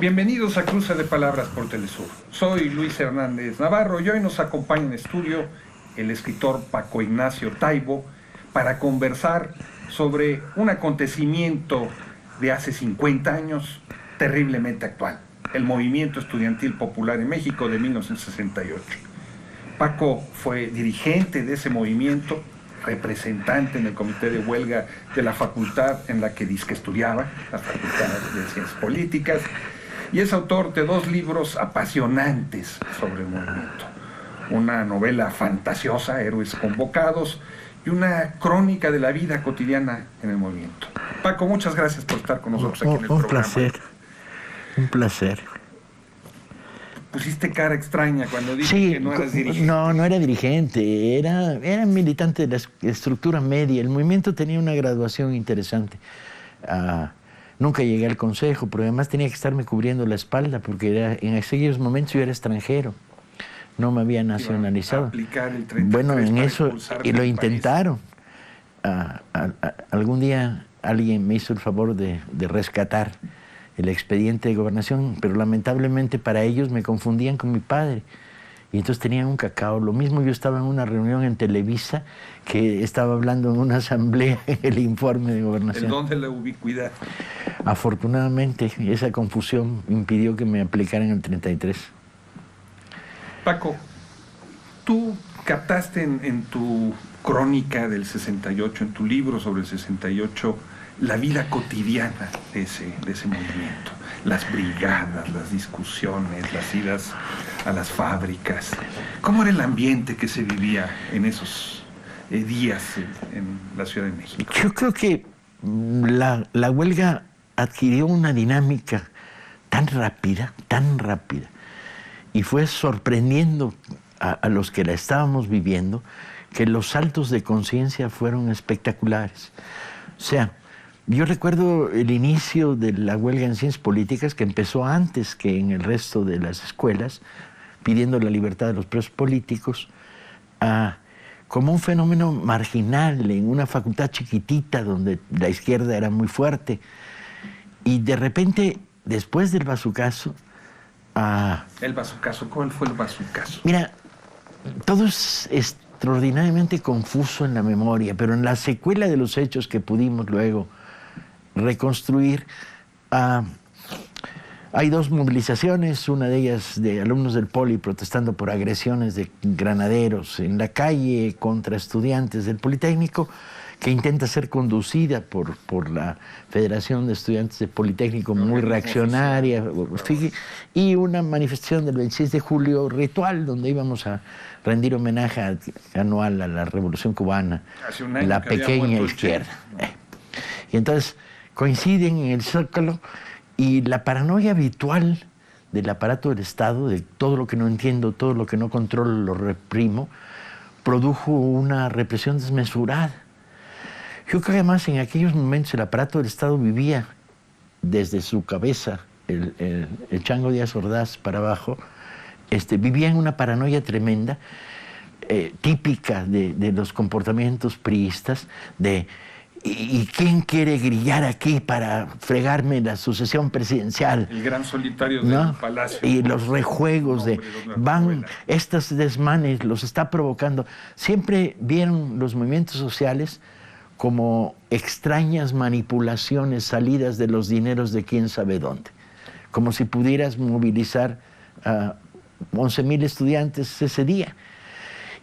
Bienvenidos a Cruce de Palabras por Telesur. Soy Luis Hernández Navarro y hoy nos acompaña en estudio el escritor Paco Ignacio Taibo para conversar sobre un acontecimiento de hace 50 años terriblemente actual, el Movimiento Estudiantil Popular en México de 1968. Paco fue dirigente de ese movimiento, representante en el comité de huelga de la facultad en la que dizque estudiaba, la Facultad de Ciencias Políticas, y es autor de 2 libros apasionantes sobre el movimiento. Una novela fantasiosa, Héroes Convocados, y una crónica de la vida cotidiana en el movimiento. Paco, muchas gracias por estar con nosotros aquí en el programa. Un placer. Pusiste cara extraña cuando dije que no eras dirigente. No era dirigente, era militante de la estructura media. El movimiento tenía una graduación interesante. Nunca llegué al consejo, pero además tenía que estarme cubriendo la espalda porque en aquellos momentos yo era extranjero. No me había nacionalizado. Aplicar el 33 bueno, en eso, y lo del intentaron. Algún día alguien me hizo el favor de rescatar el expediente de gobernación, pero lamentablemente para ellos me confundían con mi padre. Y entonces tenían un cacao. Lo mismo yo estaba en una reunión en Televisa que estaba hablando en una asamblea en el informe de gobernación. ¿En dónde la ubicuidad? Afortunadamente, esa confusión impidió que me aplicaran el 33. Paco, tú captaste en tu crónica del 68, en tu libro sobre el 68, la vida cotidiana de ese movimiento. Las brigadas, las discusiones, las idas a las fábricas. ¿Cómo era el ambiente que se vivía en esos días en la Ciudad de México? Yo creo que la huelga adquirió una dinámica tan rápida, y fue sorprendiendo a los que la estábamos viviendo, que los saltos de conciencia fueron espectaculares. O sea, yo recuerdo el inicio de la huelga en ciencias políticas, que empezó antes que en el resto de las escuelas, pidiendo la libertad de los presos políticos, como un fenómeno marginal en una facultad chiquitita donde la izquierda era muy fuerte. Y de repente, después del bazucazo... ¿El bazucazo? ¿Cuál fue el bazucazo? Mira, todo es extraordinariamente confuso en la memoria, pero en la secuela de los hechos que pudimos luego reconstruir, hay 2 movilizaciones, una de ellas de alumnos del Poli protestando por agresiones de granaderos en la calle contra estudiantes del Politécnico, que intenta ser conducida por la Federación de Estudiantes del Politécnico, muy reaccionaria, y una manifestación del 26 de julio ritual, donde íbamos a rendir homenaje anual a la Revolución Cubana, la pequeña izquierda. Y entonces coinciden en el Zócalo, y la paranoia habitual del aparato del Estado, de todo lo que no entiendo, todo lo que no controlo, lo reprimo, produjo una represión desmesurada. Yo creo que además en aquellos momentos el aparato del Estado vivía desde su cabeza, el Chango Díaz Ordaz para abajo, vivía en una paranoia tremenda, típica de los comportamientos priistas, ¿y quién quiere grillar aquí para fregarme la sucesión presidencial? El gran solitario del palacio. Y los rejuegos estos desmanes los está provocando. Siempre vieron los movimientos sociales como extrañas manipulaciones salidas de los dineros de quién sabe dónde. Como si pudieras movilizar a 11,000 estudiantes ese día.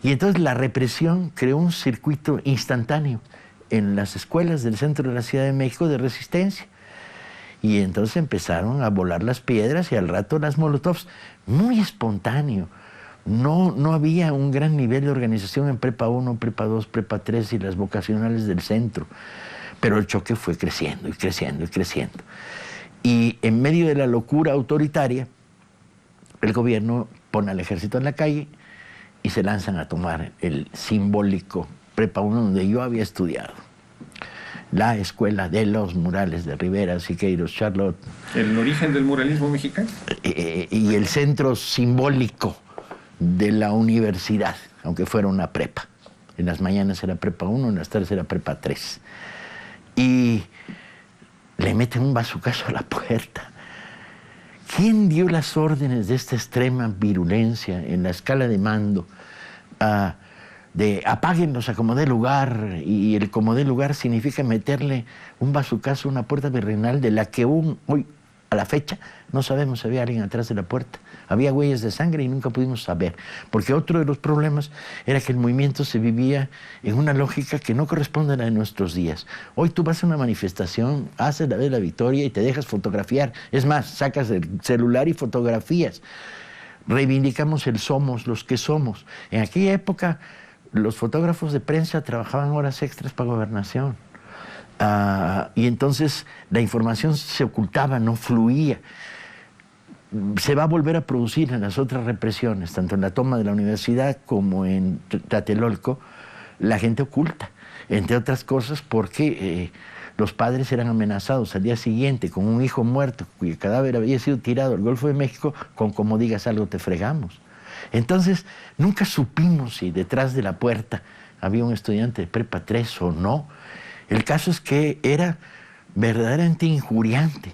Y entonces la represión creó un circuito instantáneo en las escuelas del centro de la Ciudad de México de resistencia. Y entonces empezaron a volar las piedras y al rato las molotovs, muy espontáneo. No había un gran nivel de organización en Prepa 1, Prepa 2, Prepa 3 y las vocacionales del centro. Pero el choque fue creciendo y creciendo y creciendo. Y en medio de la locura autoritaria, el gobierno pone al ejército en la calle y se lanzan a tomar el simbólico Prepa 1 donde yo había estudiado. La escuela de los murales de Rivera, Siqueiros, Charlotte. ¿El origen del muralismo mexicano? Y el centro simbólico de la universidad, aunque fuera una prepa. En las mañanas era Prepa 1, en las tardes era Prepa 3. Y le meten un bazucazo a la puerta. ¿Quién dio las órdenes de esta extrema virulencia en la escala de mando? De apáguenlos a como dé lugar, y el como dé lugar significa meterle un bazucazo a una puerta virreinal de la que hoy, a la fecha, no sabemos si había alguien atrás de la puerta. Había huellas de sangre y nunca pudimos saber, porque otro de los problemas era que el movimiento se vivía en una lógica que no corresponde a la de nuestros días. Hoy tú vas a una manifestación, haces la de la victoria y te dejas fotografiar. Es más, sacas el celular y fotografías. Reivindicamos el somos los que somos. En aquella época, los fotógrafos de prensa trabajaban horas extras para Gobernación. Y entonces la información se ocultaba, no fluía. Se va a volver a producir en las otras represiones, tanto en la toma de la universidad como en Tlatelolco, la gente oculta, entre otras cosas porque los padres eran amenazados al día siguiente con un hijo muerto cuyo cadáver había sido tirado al Golfo de México con como digas algo te fregamos. Entonces nunca supimos si detrás de la puerta había un estudiante de prepa 3 o no. El caso es que era verdaderamente injuriante.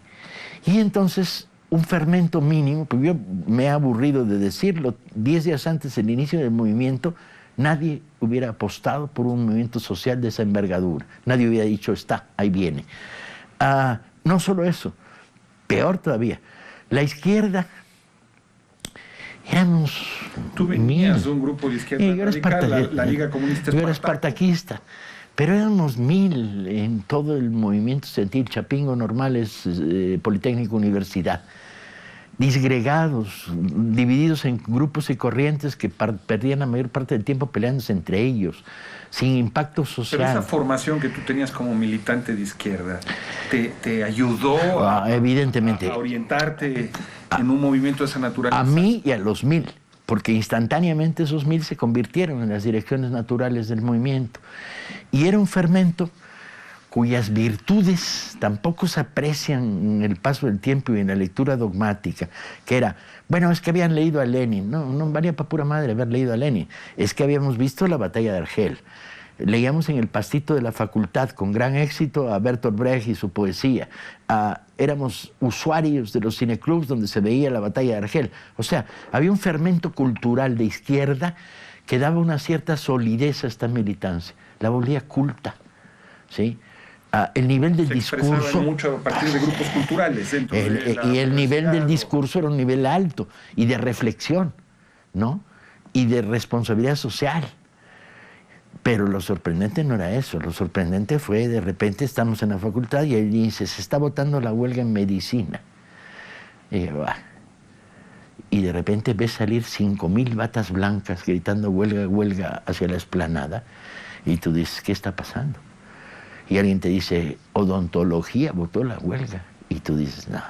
Y entonces un fermento mínimo, porque yo me he aburrido de decirlo, 10 días antes del inicio del movimiento, nadie hubiera apostado por un movimiento social de esa envergadura. Nadie hubiera dicho, está, ahí viene. No solo eso, peor todavía, la izquierda, éramos... Tú venías de un grupo de izquierda radical, la Liga Comunista Yo era espartaquista. Pero éramos 1000 en todo el movimiento estudiantil, Chapingo, Normales, Politécnico, Universidad. Disgregados, divididos en grupos y corrientes que perdían la mayor parte del tiempo peleándose entre ellos, sin impacto social. Pero esa formación que tú tenías como militante de izquierda, ¿te ayudó evidentemente, a orientarte en un movimiento de esa naturaleza? A mí y a los 1000. Porque instantáneamente esos 1000 se convirtieron en las direcciones naturales del movimiento. Y era un fermento cuyas virtudes tampoco se aprecian en el paso del tiempo y en la lectura dogmática, que era, bueno, es que habían leído a Lenin. No valía para pura madre haber leído a Lenin. Es que habíamos visto la batalla de Argel. Leíamos en el pastito de la facultad con gran éxito a Bertolt Brecht y su poesía. Éramos usuarios de los cineclubs donde se veía la batalla de Argel. O sea, había un fermento cultural de izquierda que daba una cierta solidez a esta militancia. La volvía culta, ¿sí? El nivel del discurso... Se mucho a partir de grupos culturales. Y el nivel del discurso era un nivel alto, y de reflexión, ¿no? Y de responsabilidad social. Pero lo sorprendente no era eso, lo sorprendente fue de repente estamos en la facultad y él dice, se está votando la huelga en medicina. Y de repente ves salir 5000 batas blancas gritando huelga, huelga hacia la explanada y tú dices, ¿qué está pasando? Y alguien te dice, odontología votó la huelga y tú dices, no.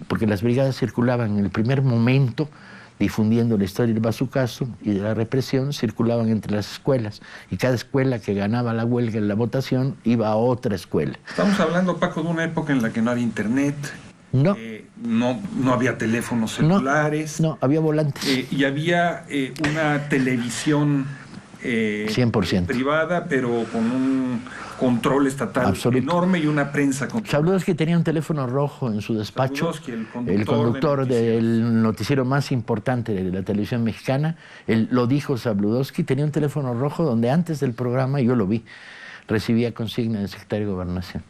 Porque las brigadas circulaban en el primer momento difundiendo la historia del bazucazo y de la represión, circulaban entre las escuelas, y cada escuela que ganaba la huelga en la votación iba a otra escuela. Estamos hablando, Paco, de una época en la que no había internet, no había teléfonos celulares, no había volantes, y había una televisión 100% privada, pero con un control estatal absoluto, enorme, y una prensa controlada. Sabludowski tenía un teléfono rojo en su despacho, el conductor del noticiero más importante de la televisión mexicana. Lo dijo Sabludowski, tenía un teléfono rojo donde antes del programa, yo lo vi, recibía consigna del secretario de Gobernación.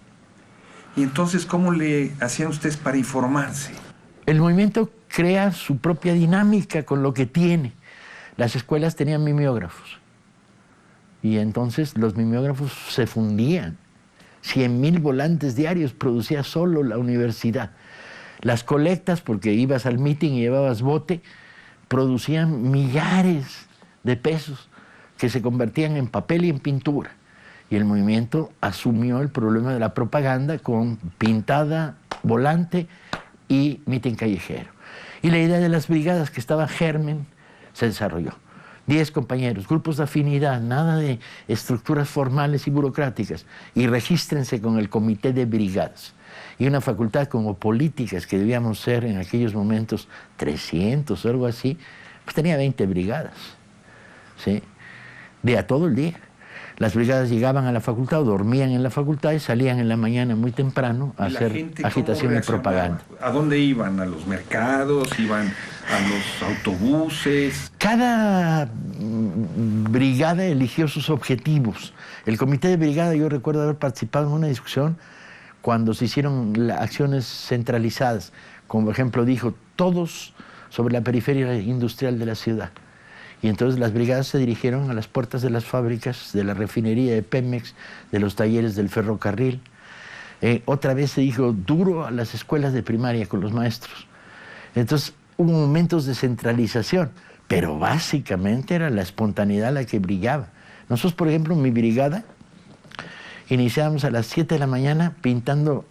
¿Y entonces cómo le hacían ustedes para informarse? El movimiento crea su propia dinámica con lo que tiene. Las escuelas tenían mimeógrafos. Y entonces los mimeógrafos se fundían. 100,000 volantes diarios producía solo la universidad. Las colectas, porque ibas al meeting y llevabas bote, producían millares de pesos que se convertían en papel y en pintura. Y el movimiento asumió el problema de la propaganda con pintada, volante y meeting callejero. Y la idea de las brigadas, que estaba germen, se desarrolló. 10 compañeros, grupos de afinidad, nada de estructuras formales y burocráticas, y regístrense con el comité de brigadas. Y una facultad como políticas, que debíamos ser en aquellos momentos 300 o algo así, pues tenía 20 brigadas, ¿sí? De a todo el día. Las brigadas llegaban a la facultad o dormían en la facultad y salían en la mañana muy temprano a hacer agitación y propaganda. ¿A dónde iban? ¿A los mercados? ¿Iban a los autobuses? Cada brigada eligió sus objetivos. El comité de brigada, yo recuerdo haber participado en una discusión cuando se hicieron acciones centralizadas. Como por ejemplo dijo, todos sobre la periferia industrial de la ciudad. Y entonces las brigadas se dirigieron a las puertas de las fábricas, de la refinería de Pemex, de los talleres del ferrocarril. Otra vez se dijo duro a las escuelas de primaria con los maestros. Entonces hubo momentos de centralización, pero básicamente era la espontaneidad la que brillaba. Nosotros, por ejemplo, en mi brigada, iniciábamos a las 7 de la mañana pintando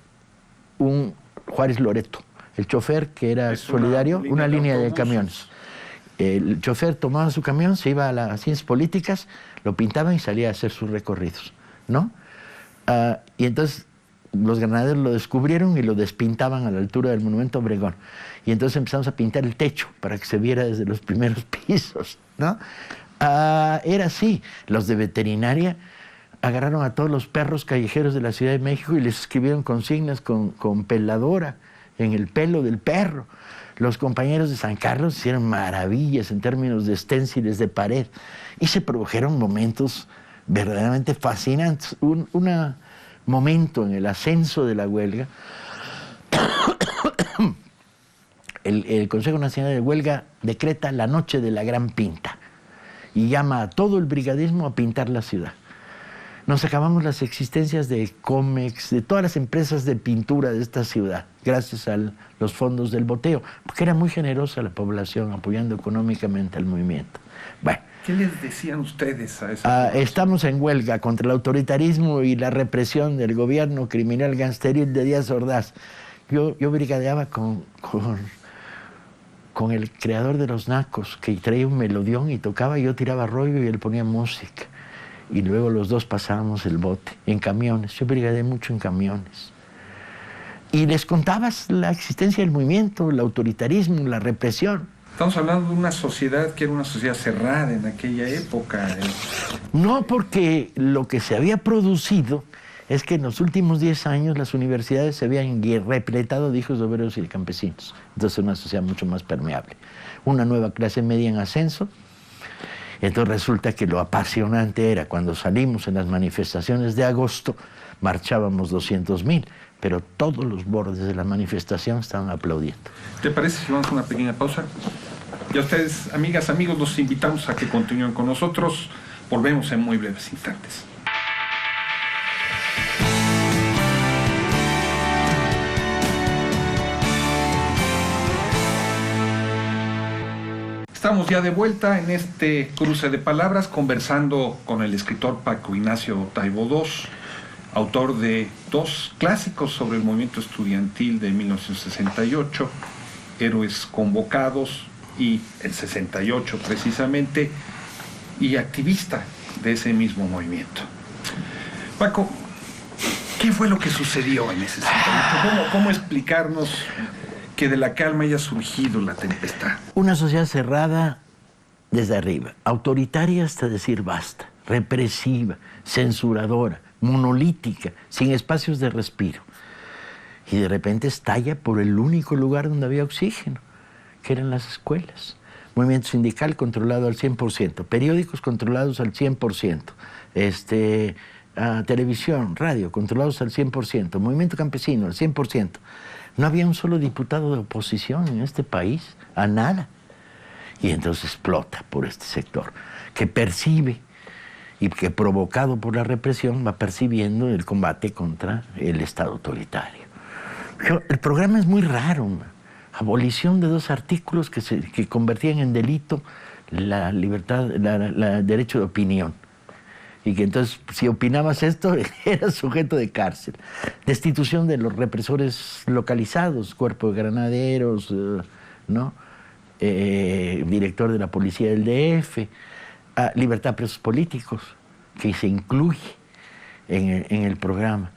un Juárez Loreto. El chofer, que era solidario, una línea de camiones. El chofer tomaba su camión, se iba a las ciencias políticas, lo pintaban y salía a hacer sus recorridos, ¿no? Y entonces los granaderos lo descubrieron y lo despintaban a la altura del Monumento Obregón. Y entonces empezamos a pintar el techo para que se viera desde los primeros pisos, ¿no? Era así. Los de veterinaria agarraron a todos los perros callejeros de la Ciudad de México y les escribieron consignas con peladora en el pelo del perro. Los compañeros de San Carlos hicieron maravillas en términos de esténciles de pared y se produjeron momentos verdaderamente fascinantes. Un momento en el ascenso de la huelga, el Consejo Nacional de Huelga decreta la noche de la gran pinta y llama a todo el brigadismo a pintar la ciudad. Nos acabamos las existencias de Comex, de todas las empresas de pintura de esta ciudad, gracias a los fondos del boteo, porque era muy generosa la población apoyando económicamente al movimiento. Bueno, ¿qué les decían ustedes a esa estamos en huelga contra el autoritarismo y la represión del gobierno criminal gangsteril de Díaz Ordaz. Yo brigadeaba con el creador de los Nacos, que traía un melodión y tocaba, y yo tiraba rollo y él ponía música. Y luego los dos pasábamos el bote en camiones. Yo brigadeé mucho en camiones. Y les contabas la existencia del movimiento, el autoritarismo, la represión. Estamos hablando de una sociedad que era una sociedad cerrada en aquella época. No, porque lo que se había producido es que en los últimos 10 años las universidades se habían repletado de hijos de obreros y de campesinos. Entonces una sociedad mucho más permeable. Una nueva clase media en ascenso. Entonces resulta que lo apasionante era cuando salimos en las manifestaciones de agosto, marchábamos 200,000, pero todos los bordes de la manifestación estaban aplaudiendo. ¿Te parece si vamos a una pequeña pausa? Y a ustedes, amigas, amigos, los invitamos a que continúen con nosotros. Volvemos en muy breves instantes. Estamos ya de vuelta en este cruce de palabras conversando con el escritor Paco Ignacio Taibo II, autor de 2 clásicos sobre el movimiento estudiantil de 1968, Héroes Convocados y el 68 precisamente, y activista de ese mismo movimiento. Paco, ¿qué fue lo que sucedió en ese 68? ¿Cómo explicarnos que de la calma haya surgido la tempestad? Una sociedad cerrada desde arriba, autoritaria hasta decir basta, represiva, censuradora, monolítica, sin espacios de respiro. Y de repente estalla por el único lugar donde había oxígeno, que eran las escuelas. Movimiento sindical controlado al 100%, periódicos controlados al 100%, televisión, radio controlados al 100%, movimiento campesino al 100%. No había un solo diputado de oposición en este país, a nada. Y entonces explota por este sector, que percibe y que provocado por la represión va percibiendo el combate contra el Estado autoritario. El programa es muy raro, abolición de 2 artículos que convertían en delito la libertad, el derecho de opinión. Y que entonces, si opinabas esto, eras sujeto de cárcel. Destitución de los represores localizados, cuerpo de granaderos, ¿no? Director de la policía del DF, libertad de presos políticos, que se incluye en el programa.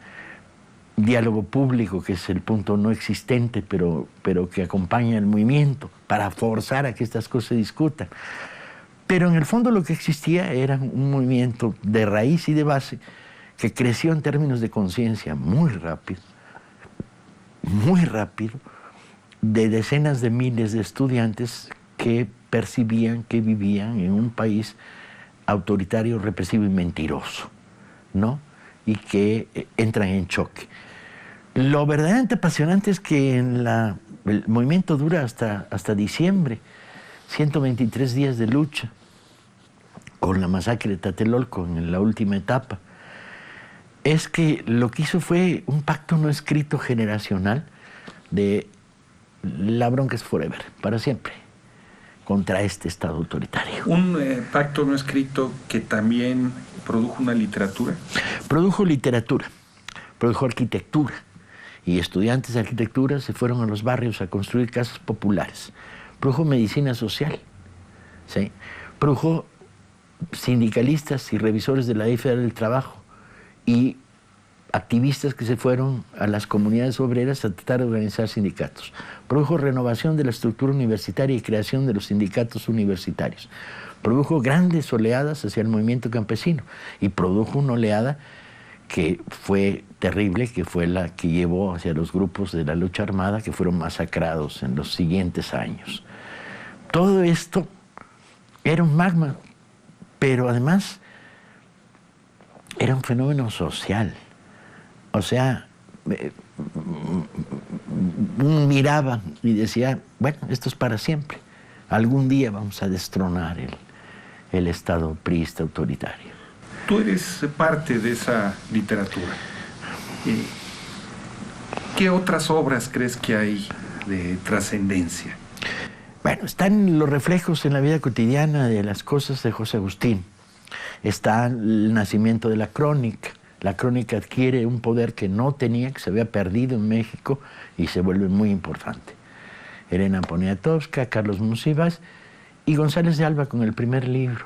Diálogo público, que es el punto no existente, pero que acompaña el movimiento para forzar a que estas cosas se discutan. Pero en el fondo lo que existía era un movimiento de raíz y de base que creció en términos de conciencia muy rápido, de decenas de miles de estudiantes que percibían que vivían en un país autoritario, represivo y mentiroso, ¿no? Y que entran en choque. Lo verdaderamente apasionante es que el movimiento dura hasta diciembre, 123 días de lucha, con la masacre de Tlatelolco en la última etapa. Es que lo que hizo fue un pacto no escrito generacional de la bronca es forever, para siempre, contra este Estado autoritario. Un pacto no escrito que también produjo una literatura. Produjo literatura, produjo arquitectura, y estudiantes de arquitectura se fueron a los barrios a construir casas populares. Produjo medicina social, ¿sí? Produjo sindicalistas y revisores de la Ley Federal del Trabajo y activistas que se fueron a las comunidades obreras a tratar de organizar sindicatos. Produjo renovación de la estructura universitaria y creación de los sindicatos universitarios. Produjo grandes oleadas hacia el movimiento campesino y produjo una oleada que fue terrible, que fue la que llevó hacia los grupos de la lucha armada que fueron masacrados en los siguientes años. Todo esto era un magma, pero además era un fenómeno social. O sea, uno miraba y decía, bueno, esto es para siempre. Algún día vamos a destronar el Estado priista autoritario. Tú eres parte de esa literatura. ¿Qué otras obras crees que hay de trascendencia? Bueno, están los reflejos en la vida cotidiana de las cosas de José Agustín. Está el nacimiento de la crónica. La crónica adquiere un poder que no tenía, que se había perdido en México y se vuelve muy importante. Elena Poniatowska, Carlos Monsiváis y González de Alba con el primer libro.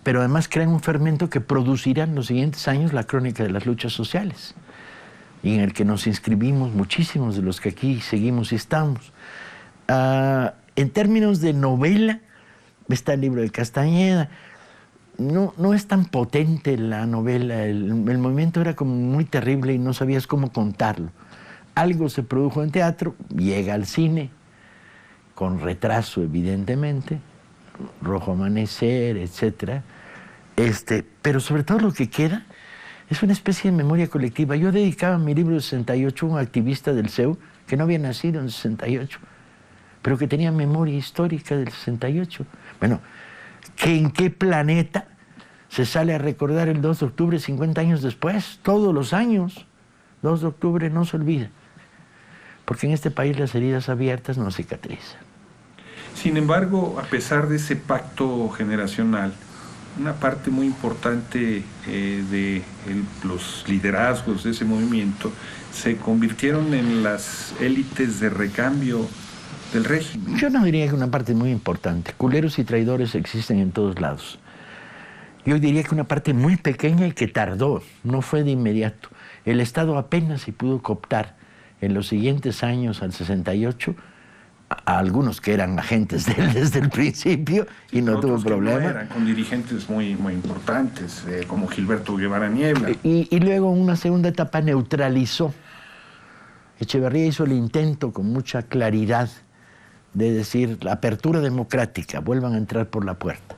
Pero además crean un fermento que producirá en los siguientes años la crónica de las luchas sociales, y en el que nos inscribimos muchísimos de los que aquí seguimos y estamos. En términos de novela, está el libro de Castañeda. No es tan potente la novela, el movimiento era como muy terrible y no sabías cómo contarlo. Algo se produjo en teatro, llega al cine, con retraso evidentemente, Rojo Amanecer, etc. Pero sobre todo lo que queda es una especie de memoria colectiva. Yo dedicaba mi libro de 68 a un activista del CEU que no había nacido en 68, pero que tenía memoria histórica del 68. Bueno, ¿en qué planeta se sale a recordar el 2 de octubre 50 años después? Todos los años, 2 de octubre no se olvida, porque en este país las heridas abiertas no cicatrizan. Sin embargo, a pesar de ese pacto generacional, una parte muy importante de los liderazgos de ese movimiento se convirtieron en las élites de recambio del régimen. Yo no diría que una parte muy importante. Culeros y traidores existen en todos lados. Yo diría que una parte muy pequeña y que tardó, no fue de inmediato. El Estado apenas si pudo cooptar en los siguientes años, al 68, a algunos que eran agentes de él desde el principio y no tuvo problema. No eran, con dirigentes muy importantes, como Gilberto Guevara Niebla. Y luego en una segunda etapa neutralizó. Echeverría hizo el intento con mucha claridad de decir, la apertura democrática, vuelvan a entrar por la puerta.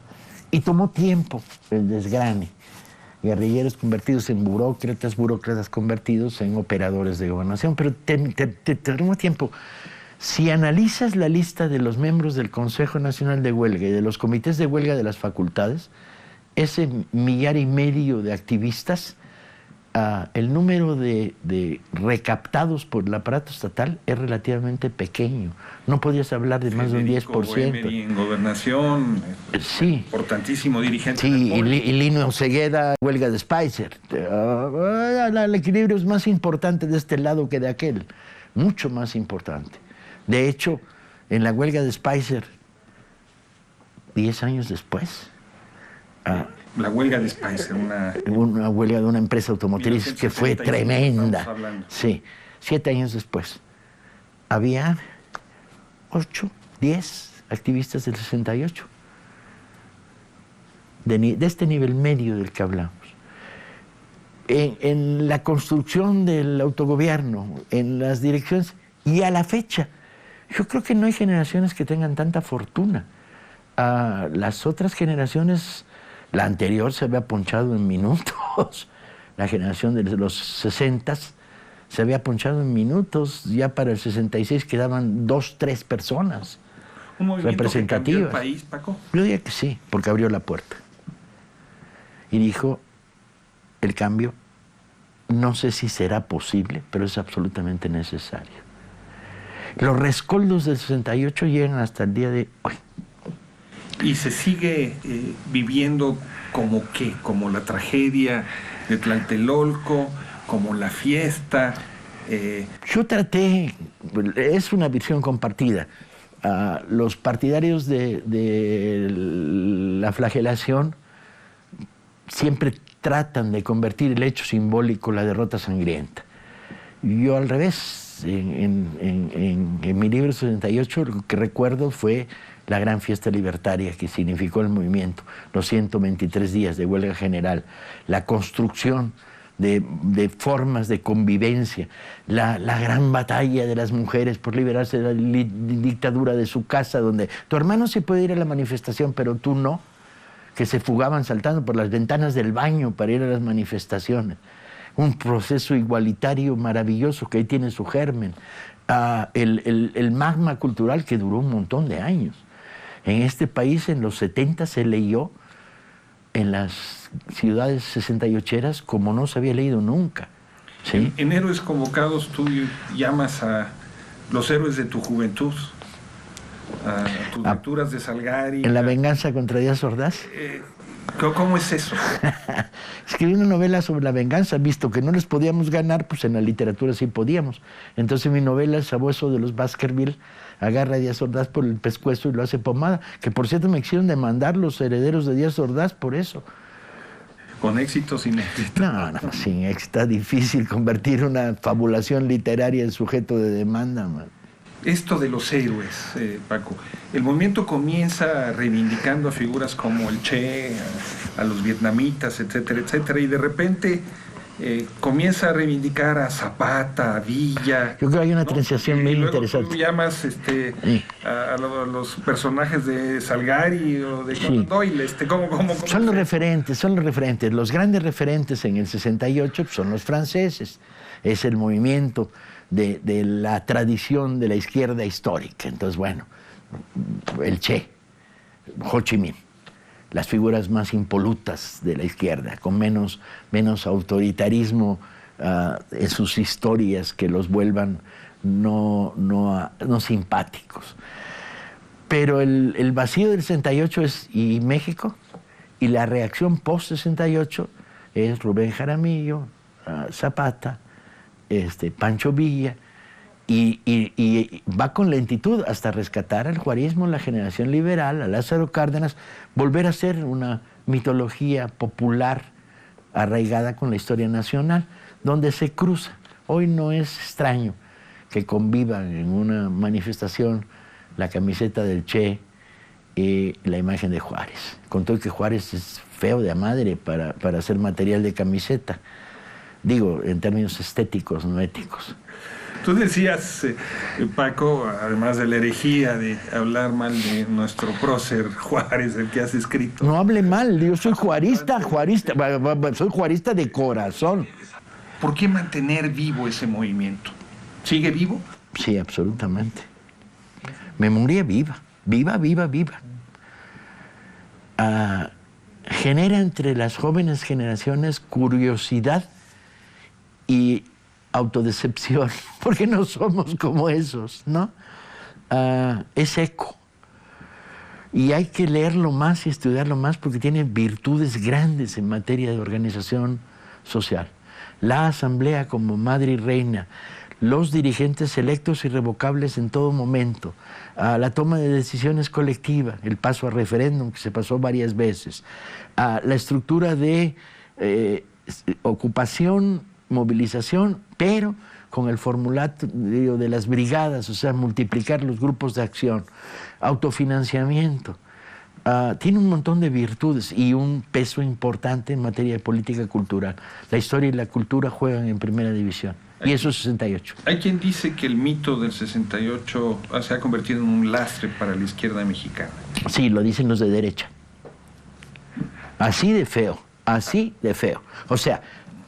Y tomó tiempo el desgrane. Guerrilleros convertidos en burócratas, burócratas convertidos en operadores de gobernación, pero tomó tiempo. Si analizas la lista de los miembros del Consejo Nacional de Huelga y de los comités de huelga de las facultades, ese 1,5 millar de activistas, el número de recaptados por el aparato estatal es relativamente pequeño. No podías hablar de más de un 10%. En gobernación, sí, importantísimo dirigente. Sí, y Lino Cegueda, huelga de Spicer. El equilibrio es más importante de este lado que de aquel, mucho más importante. De hecho, en la huelga de Spicer, 10 años después... la huelga de Spicer, una huelga de una empresa automotriz que fue tremenda. Sí, 7 años después. Había 8, 10 activistas del 68. de este nivel medio del que hablamos, en la construcción del autogobierno, en las direcciones, y a la fecha, yo creo que no hay generaciones que tengan tanta fortuna. Las otras generaciones, la anterior se había ponchado en minutos, la generación de los 60 se había ponchado en minutos, ya para el 66 quedaban 2, 3 personas ¿Un movimiento representativas. que cambió el país, Paco? Yo diría que sí, porque abrió la puerta. Y dijo, el cambio, no sé si será posible, pero es absolutamente necesario. Los rescoldos del 68 llegan hasta el día de hoy. Y se sigue viviendo como qué, como la tragedia de Tlatelolco, como la fiesta. Yo traté, es una visión compartida. Los partidarios de la flagelación siempre tratan de convertir el hecho simbólico en la derrota sangrienta. Yo al revés, en mi libro 68 lo que recuerdo fue la gran fiesta libertaria que significó el movimiento, los 123 días de huelga general, la construcción de formas de convivencia, la gran batalla de las mujeres por liberarse de la dictadura de su casa, donde tu hermano sí puede ir a la manifestación, pero tú no, que se fugaban saltando por las ventanas del baño para ir a las manifestaciones. Un proceso igualitario maravilloso que ahí tiene su germen. El magma cultural que duró un montón de años. En este país, en los 70 se leyó en las ciudades 68eras como no se había leído nunca. ¿Sí? En Héroes Convocados tú llamas a los héroes de tu juventud, a tus lecturas de Salgari. ¿En La venganza contra Díaz Ordaz? ¿Cómo es eso? Escribí una novela sobre la venganza, visto que no les podíamos ganar, pues en la literatura sí podíamos. Entonces mi novela, El sabueso de los Baskerville, agarra a Díaz Ordaz por el pescuezo y lo hace pomada, que por cierto me quisieron demandar los herederos de Díaz Ordaz por eso. ¿Con éxito o sin éxito? No, sin éxito. Está difícil convertir una fabulación literaria en sujeto de demanda, man. Esto de los héroes, Paco, el movimiento comienza reivindicando a figuras como el Che, a los vietnamitas, etcétera, etcétera, y de repente comienza a reivindicar a Zapata, a Villa. Yo creo que hay una ¿no? transición muy interesante. Tú llamas sí. a los personajes de Salgari o de Conan Doyle, ¿cómo son los referentes, son los referentes. Los grandes referentes en el 68 son los franceses. Es el movimiento de la tradición de la izquierda histórica. Entonces, bueno, el Che, Ho Chi Minh, las figuras más impolutas de la izquierda, con menos autoritarismo en sus historias que los vuelvan no simpáticos. Pero el vacío del 68 y México, y la reacción post-68 es Rubén Jaramillo, Zapata, Pancho Villa, y va con lentitud hasta rescatar al juarismo, la generación liberal, a Lázaro Cárdenas, volver a ser una mitología popular arraigada con la historia nacional, donde se cruza. Hoy no es extraño que convivan en una manifestación la camiseta del Che y la imagen de Juárez. Con todo que Juárez es feo de a madre para hacer material de camiseta. Digo, en términos estéticos, no éticos. Tú decías, Paco, además de la herejía de hablar mal de nuestro prócer Juárez, el que has escrito. No hable mal, yo soy juarista, soy juarista de corazón. ¿Por qué mantener vivo ese movimiento? ¿Sigue vivo? Sí, absolutamente. Memoria viva. Genera entre las jóvenes generaciones curiosidad y autodecepción, porque no somos como esos, ¿no? Es eco. Y hay que leerlo más y estudiarlo más porque tiene virtudes grandes en materia de organización social. La asamblea como madre y reina, los dirigentes electos irrevocables en todo momento, la toma de decisiones colectiva, el paso a referéndum que se pasó varias veces, la estructura de ocupación, movilización, pero con el formulario de las brigadas, o sea, multiplicar los grupos de acción, autofinanciamiento, tiene un montón de virtudes y un peso importante en materia de política cultural. La historia y la cultura juegan en primera división. Y eso es 68. Hay quien dice que el mito del 68 se ha convertido en un lastre para la izquierda mexicana. Sí, lo dicen los de derecha. Así de feo, así de feo. O sea,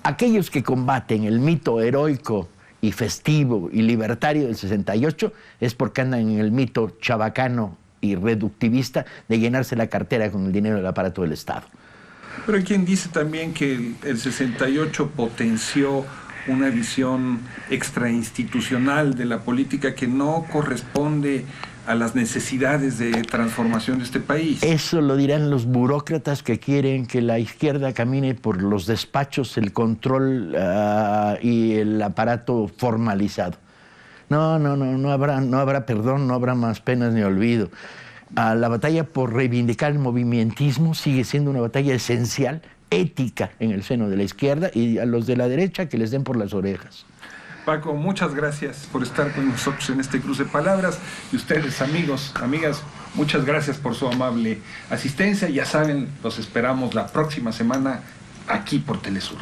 aquellos que combaten el mito heroico y festivo y libertario del 68 es porque andan en el mito chabacano y reductivista de llenarse la cartera con el dinero del aparato del Estado. Pero hay quien dice también que el 68 potenció una visión extrainstitucional de la política que no corresponde a las necesidades de transformación de este país. Eso lo dirán los burócratas que quieren que la izquierda camine por los despachos, el control y el aparato formalizado. No habrá perdón, no habrá más penas ni olvido. La batalla por reivindicar el movimientismo sigue siendo una batalla esencial, ética, en el seno de la izquierda, y a los de la derecha que les den por las orejas. Paco, muchas gracias por estar con nosotros en este cruce de palabras. Y ustedes, amigos, amigas, muchas gracias por su amable asistencia. Ya saben, los esperamos la próxima semana aquí por Telesur.